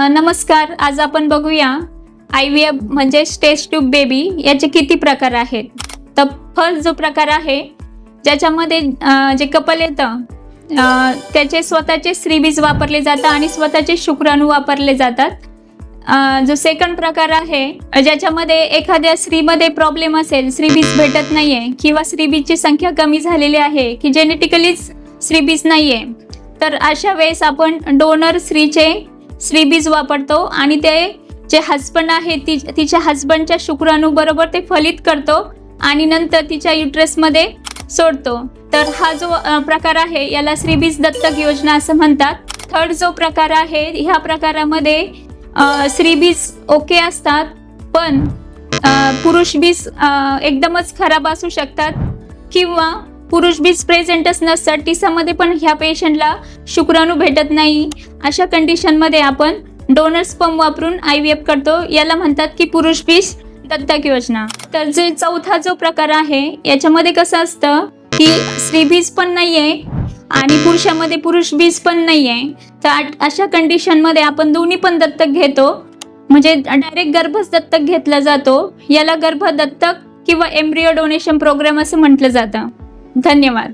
नमस्कार. आज आपण बघूया IVF म्हणजे टेस्ट ट्यूब बेबी याचे किती प्रकार आहेत. तर फर्स्ट जो प्रकार आहे ज्याच्यामध्ये जे कपल येतं त्याचे स्वतःचे स्त्रीबीज वापरले जातात आणि स्वतःचे शुक्राणू वापरले जातात. जो सेकंड प्रकार आहे ज्याच्यामध्ये एखाद्या स्त्रीमध्ये प्रॉब्लेम असेल, स्त्रीबीज भेटत नाहीये किंवा स्त्रीबीजची संख्या कमी झालेली आहे की जेनेटिकलीच स्त्रीबीज नाहीये, तर अशा वेळेस आपण डोनर स्त्रीचे स्त्रीबीज वापरतो आणि ते जे हस्बंड आहे तिच्या हस्बंडच्या शुक्राणू बरोबर ते फलित करतो आणि नंतर तिच्या युट्रसमध्ये सोडतो. तर हा जो प्रकार आहे याला स्त्रीबीज दत्तक योजना असं म्हणतात. थर्ड जो प्रकार आहे ह्या प्रकारामध्ये स्त्रीबीज ओके असतात पण पुरुष बीज एकदमच खराब असू शकतात किंवा पुरुष बीज प्रेझेंटच नसतात. टिसामध्ये पण ह्या पेशंटला शुक्राणू भेटत नाही. अशा कंडिशनमध्ये आपण डोनर स्पर्म वापरून IVF करतो. याला म्हणतात की पुरुष बीज दत्तक योजना. तर जे चौथा जो प्रकार आहे याच्यामध्ये कसं असतं की स्त्रीबीज पण नाहीये आणि पुरुषामध्ये पुरुष बीज पण नाहीये. तर अशा कंडिशनमध्ये आपण दोन्ही पण दत्तक घेतो, म्हणजे डायरेक्ट गर्भच दत्तक घेतला जातो. याला गर्भ दत्तक किंवा एम्ब्रियो डोनेशन प्रोग्राम असं म्हटलं जातं. धन्यवाद.